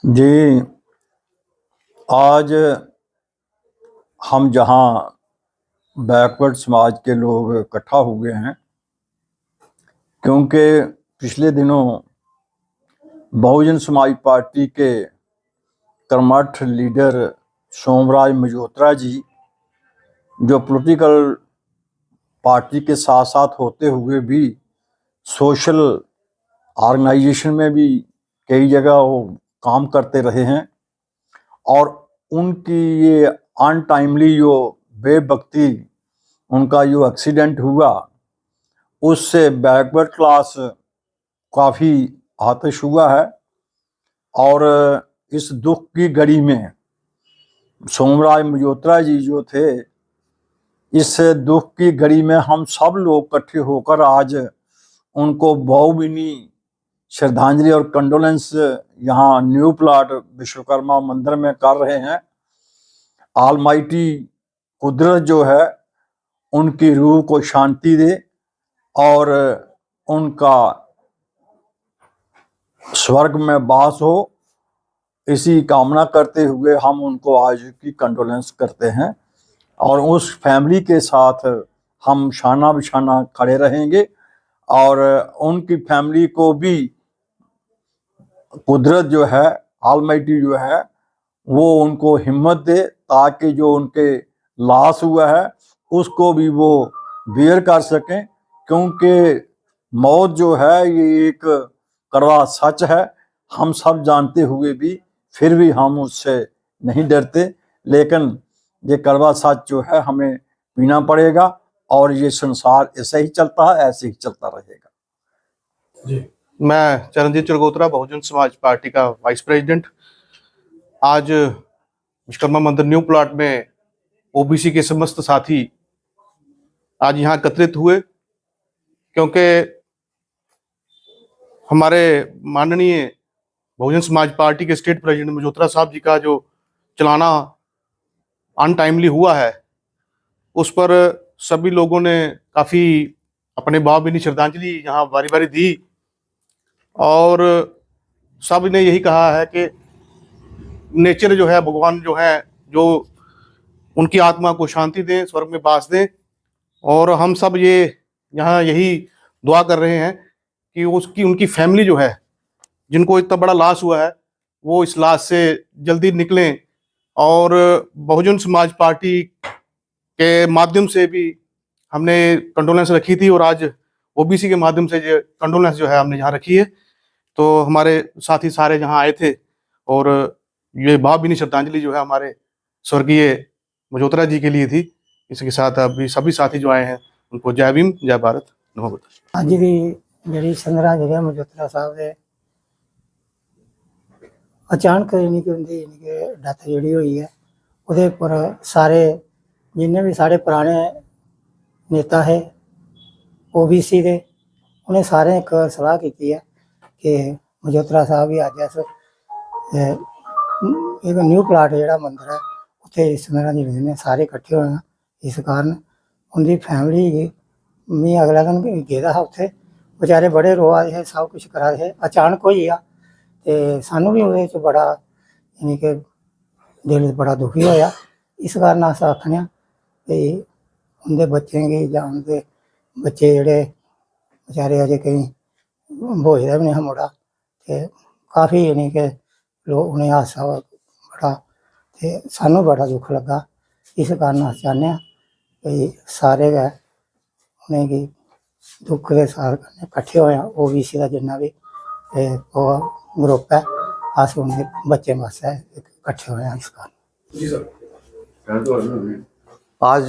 जी, आज हम जहाँ बैकवर्ड समाज के लोग इकट्ठा हुए हैं, क्योंकि पिछले दिनों बहुजन समाज पार्टी के कर्मठ लीडर सोमराज मजोत्रा जी, जो पॉलिटिकल पार्टी के साथ साथ होते हुए भी सोशल ऑर्गेनाइजेशन में भी कई जगह वो काम करते रहे हैं, और उनकी ये अनटाइमली जो बेवक्ती उनका जो एक्सीडेंट हुआ, उससे बैकवर्ड क्लास काफ़ी आतिश हुआ है। और इस दुख की घड़ी में सोमराज मजोत्रा जी जो थे, इस दुख की घड़ी में हम सब लोग इकट्ठे होकर आज उनको भावभीनी श्रद्धांजलि और कंडोलेंस यहाँ न्यू प्लाट विश्वकर्मा मंदिर में कर रहे हैं। ऑलमाइटी कुदरत जो है उनकी रूह को शांति दे और उनका स्वर्ग में वास हो, इसी कामना करते हुए हम उनको आज की कंडोलेंस करते हैं। और उस फैमिली के साथ हम शाना बिशाना खड़े रहेंगे और उनकी फैमिली को भी कुदरत जो है, ऑलमाइटी जो है, वो उनको हिम्मत दे ताकि जो उनके लॉस हुआ है उसको भी वो बियर कर सकें। क्योंकि मौत जो है ये एक कड़वा सच है, हम सब जानते हुए भी फिर भी हम उससे नहीं डरते, लेकिन ये कड़वा सच जो है हमें पीना पड़ेगा और ये संसार ऐसे ही चलता है, ऐसे ही चलता रहेगा। जी, मैं चरणजीत चरगोत्रा, बहुजन समाज पार्टी का वाइस प्रेसिडेंट। आज विश्वकर्मा मंदिर न्यू प्लॉट में ओबीसी के समस्त साथी आज यहाँ एकत्रित हुए, क्योंकि हमारे माननीय बहुजन समाज पार्टी के स्टेट प्रेसिडेंट मजोत्रा साहब जी का जो चलाना अनटाइमली हुआ है, उस पर सभी लोगों ने काफ़ी अपने भावभीनी श्रद्धांजलि यहाँ बारी बारी दी और सब ने यही कहा है कि नेचर जो है, भगवान जो है, जो उनकी आत्मा को शांति दें, स्वर्ग में वास दें। और हम सब ये यहाँ यही दुआ कर रहे हैं कि उनकी फैमिली जो है, जिनको इतना बड़ा लॉस हुआ है, वो इस लॉस से जल्दी निकलें। और बहुजन समाज पार्टी के माध्यम से भी हमने कंडोलेंस रखी थी और आज ओबीसी के माध्यम से जो कंडोलेंस जो है हमने यहाँ रखी है। तो हमारे साथी सारे जहाँ आए थे और ये भावभीनी श्रद्धांजलि जो है हमारे स्वर्गीय मजोत्रा जी के लिए थी। इसके साथ अभी सभी साथी जो आए हैं उनको जय भीम, जय भारत, नमो। ਅੱਜ ਦੀ ਜਿਹੜੀ ਸੰਦਰਾਂਜਲੀ ਮਜੋਤਰਾ ਸਾਹਿਬ ਦੇ ਅਚਾਨਕ ਯਾਨੀ ਕਿ ਉਹਦੀ ਯਾਨੀ ਕਿ ਡੈਥ ਜਿਹੜੀ ਹੋਈ ਹੈ, ਉਹਦੇ ਉੱਪਰ ਸਾਰੇ ਜਿੰਨੇ ਵੀ ਸਾਡੇ ਪੁਰਾਣੇ ਨੇਤਾ ਹੈ ओबीसी ਦੇ, ਉਹਨੇ ਸਾਰੇ ਇੱਕ ਸਲਾਹ ਕੀਤੀ ਹੈ ਕਿ ਮਜੋਤਰਾ ਸਾਹਿਬ ਵੀ ਅੱਜ ਇਸ एक न्यू प्लाट ਜਿਹੜਾ ਮੰਦਰ ਹੈ ਉੱਥੇ ਸੰਦਰਾਂਜਲੀ ਨੇ ਸਾਰੇ ਇਕੱਠੇ ਹੋਣਾ। ਇਸ ਕਾਰਨ ਉਹਦੀ ਫੈਮਿਲੀ मैं अगला दिन गेदा हा, उत्थे बेचारे बड़े रोआ रहे, सब कुछ करा रहे, अचानक होई आ ते सानू भी ਉਹਦੇ ਚ बड़ा यानी कि दिल बड़ा दुखी होया। इस कारण अस आखने कि उनके बच्चे गी जां उनके बच्चे जेह्ड़े बेचारे अजे कई बोझ दा भी नहीं मुड़ा, ते काफ़ी यानी कि लोग उन्हें हादसा बड़ा ते सानू बड़ा दुख लगा। इस कारण अस चाहने कि सारे गै उनें गी दुख के साथ कट्ठे होए ओबीसी का जिन्ना भी ग्रुप है, अस उनके बच्चे वास्ते इकट्ठे होए इस कारण। आज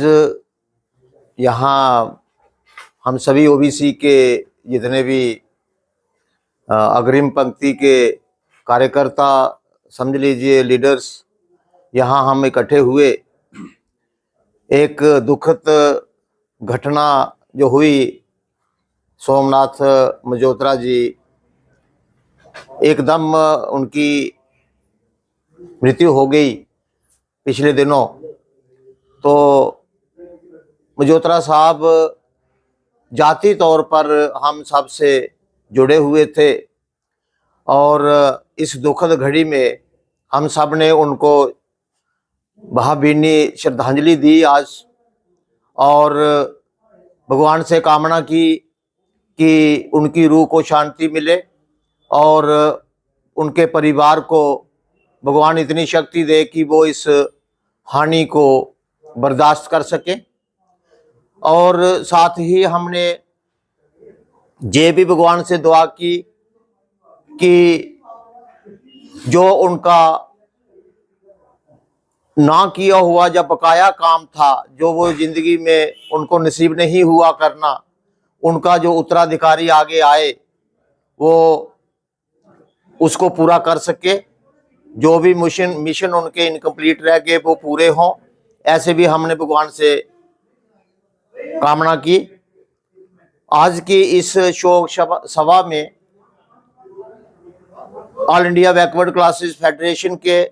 यहाँ हम सभी ओबीसी के जितने भी अग्रिम पंक्ति के कार्यकर्ता, समझ लीजिए लीडर्स, यहाँ हम इकट्ठे हुए। एक दुखद घटना जो हुई, सोमनाथ मजोत्रा जी एकदम उनकी मृत्यु हो गई पिछले दिनों। तो मजोत्रा साहब जाति तौर पर हम सब से जुड़े हुए थे और इस दुखद घड़ी में हम सब ने उनको भावभीनी श्रद्धांजलि दी आज, और भगवान से कामना की कि उनकी रूह को शांति मिले और उनके परिवार को भगवान इतनी शक्ति दे कि वो इस हानि को बर्दाश्त कर सके। और साथ ही हमने ये भी भगवान से दुआ की कि जो उनका ना किया हुआ जब बकाया काम था, जो वो जिंदगी में उनको नसीब नहीं हुआ करना, उनका जो उत्तराधिकारी आगे आए वो उसको पूरा कर सके। जो भी मिशन उनके इनकम्प्लीट रह गए वो पूरे हों, ऐसे भी हमने भगवान से कामना की। आज की इस शोक सभा में all India backward classes federation के,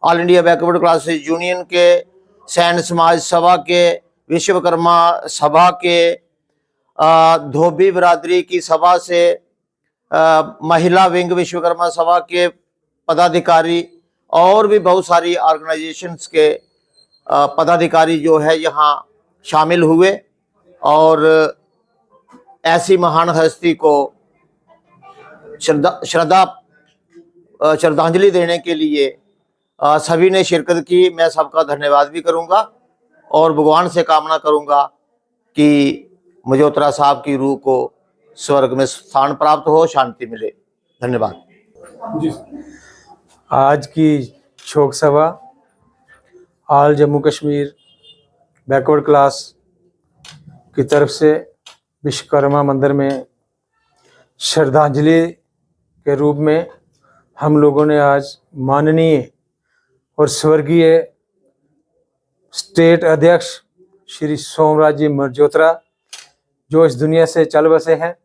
all India backward classes union के, सैन समाज सभा के, विश्वकर्मा सभा के, धोबी बिरादरी की सभा से, महिला विंग विश्वकर्मा सभा के पदाधिकारी और भी बहुत सारी ऑर्गेनाइजेशंस के पदाधिकारी जो है यहाँ शामिल हुए और ऐसी महान हस्ती को श्रद्धांजलि देने के लिए सभी ने शिरकत की। मैं सबका धन्यवाद भी करूंगा और भगवान से कामना करूंगा कि मजोत्रा साहब की रूह को स्वर्ग में स्थान प्राप्त हो, शांति मिले। धन्यवाद। आज की शोक सभा all Jammu Kashmir backward class की तरफ से विश्वकर्मा मंदिर में श्रद्धांजलि के रूप में हम लोगों ने आज माननीय और स्वर्गीय स्टेट अध्यक्ष श्री सोमराज जी मजोत्रा जो इस दुनिया से चल बसे हैं,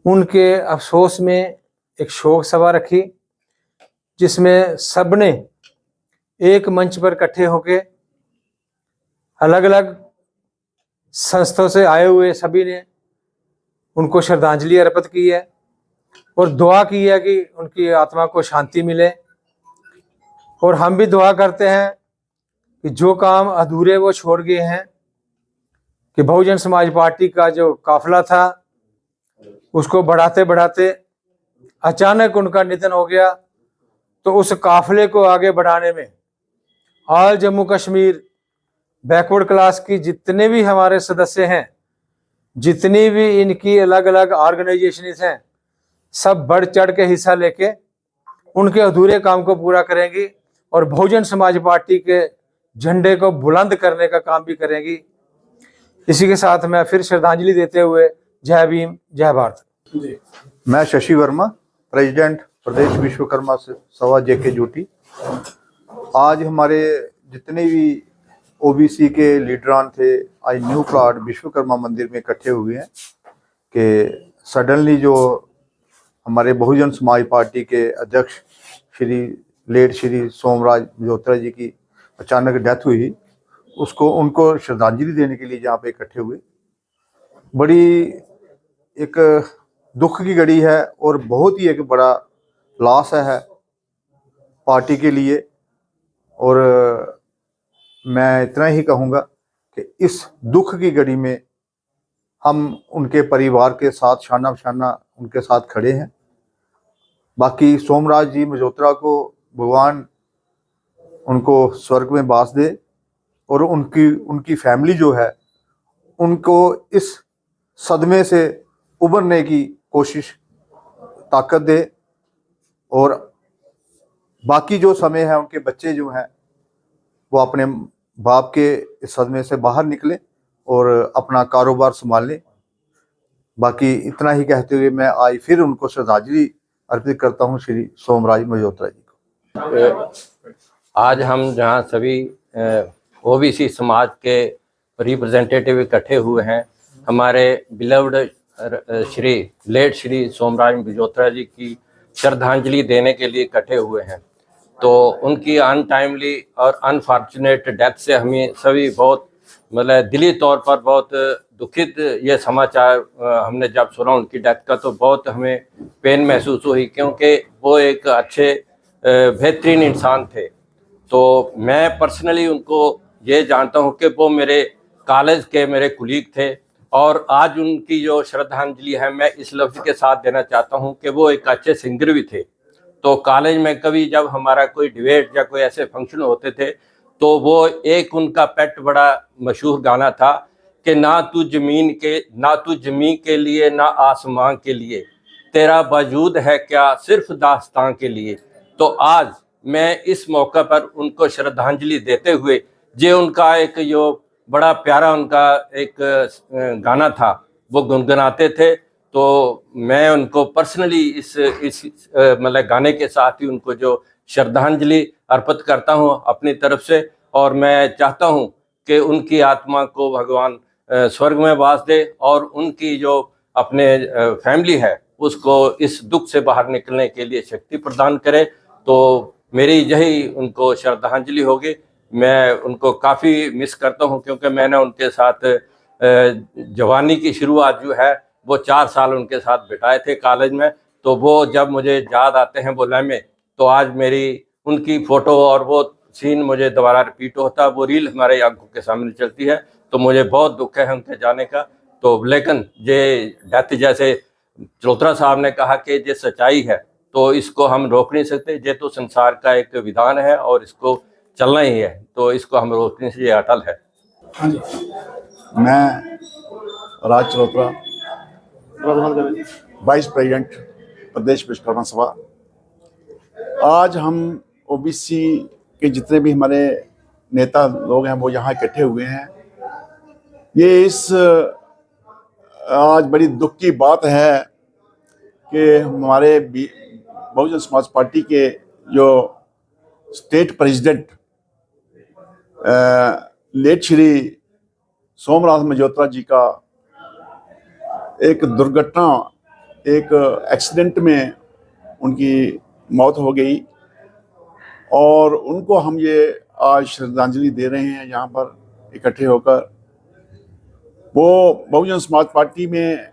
उनके अफसोस में एक शोक सभा रखी जिसमें सबने एक मंच पर इकट्ठे होकर अलग अलग संस्थाओं से आए हुए सभी ने उनको श्रद्धांजलि अर्पित की है और दुआ की है कि उनकी आत्मा को शांति मिले। और हम भी दुआ करते हैं कि जो काम अधूरे वो छोड़ गए हैं, कि बहुजन समाज पार्टी का जो काफिला था उसको बढ़ाते बढ़ाते अचानक उनका निधन हो गया, तो उस काफिले को आगे बढ़ाने में all Jammu Kashmir backward class की जितने भी हमारे सदस्य हैं, जितनी भी इनकी अलग अलग ऑर्गेनाइजेशंस हैं, सब बढ़ चढ़ के हिस्सा लेके उनके अधूरे काम को पूरा करेंगी और बहुजन समाज पार्टी के झंडे को बुलंद करने का काम भी करेंगी। इसी के साथ मैं फिर श्रद्धांजलि देते हुए जय भीम जय भारत। मैं शशि वर्मा, प्रेसिडेंट प्रदेश विश्वकर्मा सभा जेके ड्यूटी। आज हमारे जितने भी ओबीसी के लीडरान थे आज न्यू प्लाट विश्वकर्मा मंदिर में इकट्ठे हुए हैं कि सडनली जो हमारे बहुजन समाज पार्टी के अध्यक्ष श्री सोमराज मजोत्रा जी की अचानक डेथ हुई, उनको श्रद्धांजलि देने के लिए यहाँ पे इकट्ठे हुए। बड़ी एक दुख की घड़ी है और बहुत ही एक बड़ा लॉस है पार्टी के लिए। और मैं इतना ही कहूँगा कि इस दुख की घड़ी में हम उनके परिवार के साथ शाना बशाना उनके साथ खड़े हैं। बाकी सोमराज जी मजोत्रा को भगवान उनको स्वर्ग में बास दे और उनकी फैमिली जो है उनको इस सदमे से उबरने की कोशिश ताकत दे और बाकी जो समय है उनके बच्चे जो हैं वो अपने बाप के इस सदमे से बाहर निकले और अपना कारोबार संभालें। बाकी इतना ही कहते हुए मैं आज फिर उनको श्रद्धांजलि अर्पित करता हूं श्री सोमराज मजोत्रा जी को। आज हम जहां सभी ओबीसी समाज के रिप्रेजेंटेटिव इकट्ठे हुए हैं, हमारे बिलव्ड श्री सोमराज मजोत्रा जी की श्रद्धांजलि देने के लिए इकट्ठे हुए हैं। तो उनकी अनटाइमली और अनफॉर्चुनेट डेथ से हमें सभी बहुत मतलब दिली तौर पर बहुत दुखित ये समाचार हमने जब सुना उनकी डेथ का, तो बहुत हमें पेन महसूस हुई, क्योंकि वो एक अच्छे बेहतरीन इंसान थे। तो मैं पर्सनली उनको ये जानता हूँ कि वो मेरे कॉलेज के मेरे कुलीग थे, और आज उनकी जो श्रद्धांजलि है मैं इस लफ्ज़ के साथ देना चाहता हूँ कि वो एक अच्छे सिंगर भी थे। तो कॉलेज में कभी जब हमारा कोई डिबेट या कोई ऐसे फंक्शन होते थे तो वो एक उनका पेट बड़ा मशहूर गाना था कि ना तू ज़मीन के लिए ना आसमां के लिए, तेरा वजूद है क्या सिर्फ दास्तां के लिए। तो आज मैं इस मौके पर उनको श्रद्धांजलि देते हुए, जो उनका एक जो बड़ा प्यारा उनका एक गाना था वो गुनगुनाते थे, तो मैं उनको पर्सनली इस मतलब गाने के साथ ही उनको जो श्रद्धांजलि अर्पित करता हूँ अपनी तरफ से। और मैं चाहता हूँ कि उनकी आत्मा को भगवान स्वर्ग में वास दे, और उनकी जो अपने फैमिली है उसको इस दुख से बाहर निकलने के लिए शक्ति प्रदान करे। तो मेरी यही उनको श्रद्धांजलि होगी। मैं उनको काफ़ी मिस करता हूँ, क्योंकि मैंने उनके साथ जवानी की शुरुआत जो है वो 4 साल उनके साथ बिताए थे कॉलेज में। तो वो जब मुझे याद आते हैं वो लम्हे, तो आज मेरी उनकी फ़ोटो और वो सीन मुझे दोबारा रिपीट होता है, वो रील हमारे आंखों के सामने चलती है। तो मुझे बहुत दुख है उनके जाने का। तो लेकिन ये डेथ, जैसे चलोत्रा साहब ने कहा कि ये सच्चाई है, तो इसको हम रोक नहीं सकते। ये तो संसार का एक विधान है और इसको चलना ही है, तो इसको हम रोकने से ये अटल है। मैं राज चलोत्रा, वाइस प्रेसिडेंट प्रदेश विश्वकर्मा सभा। आज हम ओबीसी के जितने भी हमारे नेता लोग हैं वो यहाँ इकट्ठे हुए हैं। ये इस आज बड़ी दुख की बात है कि हमारे बहुजन समाज पार्टी के जो state president late Shri Somraj Majotra ji का एक दुर्घटना, एक एक्सीडेंट में उनकी मौत हो गई, और उनको हम ये आज श्रद्धांजलि दे रहे हैं यहाँ पर इकट्ठे होकर। वो बहुजन समाज पार्टी में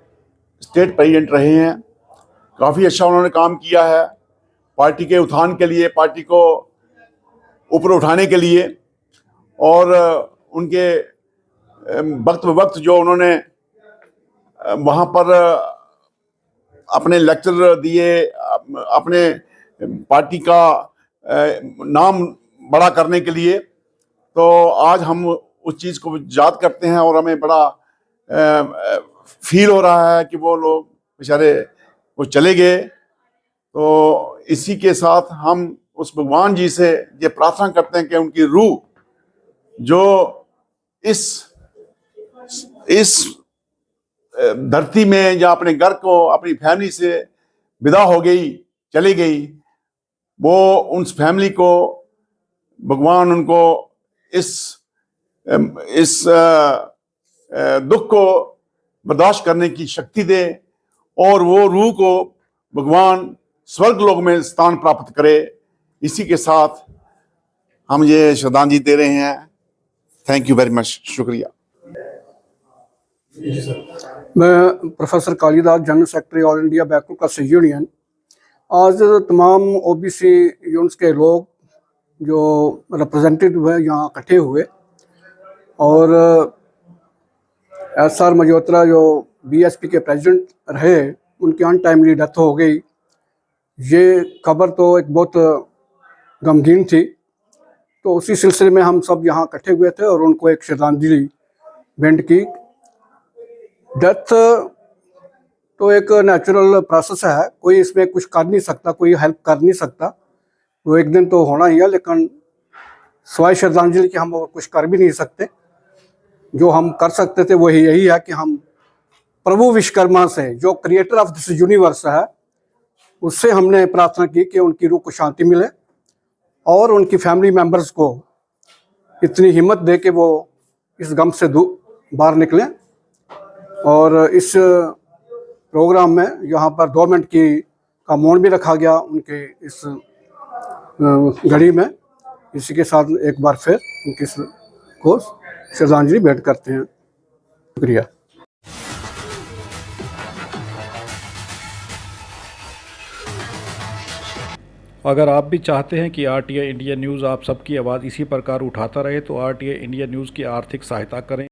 स्टेट प्रेसिडेंट रहे हैं, काफ़ी अच्छा उन्होंने काम किया है पार्टी के उत्थान के लिए, पार्टी को ऊपर उठाने के लिए। और उनके वक्त वक्त जो उन्होंने वहाँ पर अपने लेक्चर दिए, अपने पार्टी का नाम बड़ा करने के लिए, तो आज हम उस चीज़ को याद करते हैं और हमें बड़ा फील हो रहा है कि वो लोग बेचारे वो चले गए। तो इसी के साथ हम उस भगवान जी से ये प्रार्थना करते हैं कि उनकी रूह जो इस धरती में या अपने घर को अपनी फैमिली से विदा हो गई, चली गई, वो उन फैमिली को भगवान उनको इस दुख को बर्दाश्त करने की शक्ति दे, और वो रूह को भगवान स्वर्ग लोक में स्थान प्राप्त करे। इसी के साथ हम ये श्रद्धांजलि दे रहे हैं। थैंक यू वेरी मच, शुक्रिया। मैं professor Kalidas, general secretary all India backward class union. आज तमाम ओबीसी यूनिट्स के लोग जो रिप्रेजेंटेटिव है यहाँ इकट्ठे हुए, और एस.आर. मजोत्रा जो बीएसपी के प्रेसिडेंट रहे, उनकी अनटाइमली डेथ हो गई। ये खबर तो एक बहुत गमगीन थी। तो उसी सिलसिले में हम सब यहाँ इकट्ठे हुए थे और उनको एक श्रद्धांजलि भेंट की। डेथ तो एक नेचुरल प्रोसेस है, कोई इसमें कुछ कर नहीं सकता, कोई हेल्प कर नहीं सकता, वो एक दिन तो होना ही है। लेकिन स्वाय श्रद्धांजलि की हम और कुछ कर भी नहीं सकते। जो हम कर सकते थे वो यही है कि हम प्रभु विश्वकर्मा से, जो क्रिएटर ऑफ दिस यूनिवर्स है, उससे हमने प्रार्थना की कि उनकी रूह को शांति मिले और उनकी फैमिली मेम्बर्स को इतनी हिम्मत दे कि वो इस गम से बाहर निकलें। और इस प्रोग्राम में यहाँ पर 2 मिनट का मौन भी रखा गया उनके इस घड़ी में। इसी के साथ एक बार फिर उनकी को श्रद्धांजलि भेंट करते हैं। शुक्रिया। अगर आप भी चाहते हैं कि RTI इंडिया न्यूज़ आप सबकी आवाज़ इसी प्रकार उठाता रहे तो RTI इंडिया न्यूज़ की आर्थिक सहायता करें।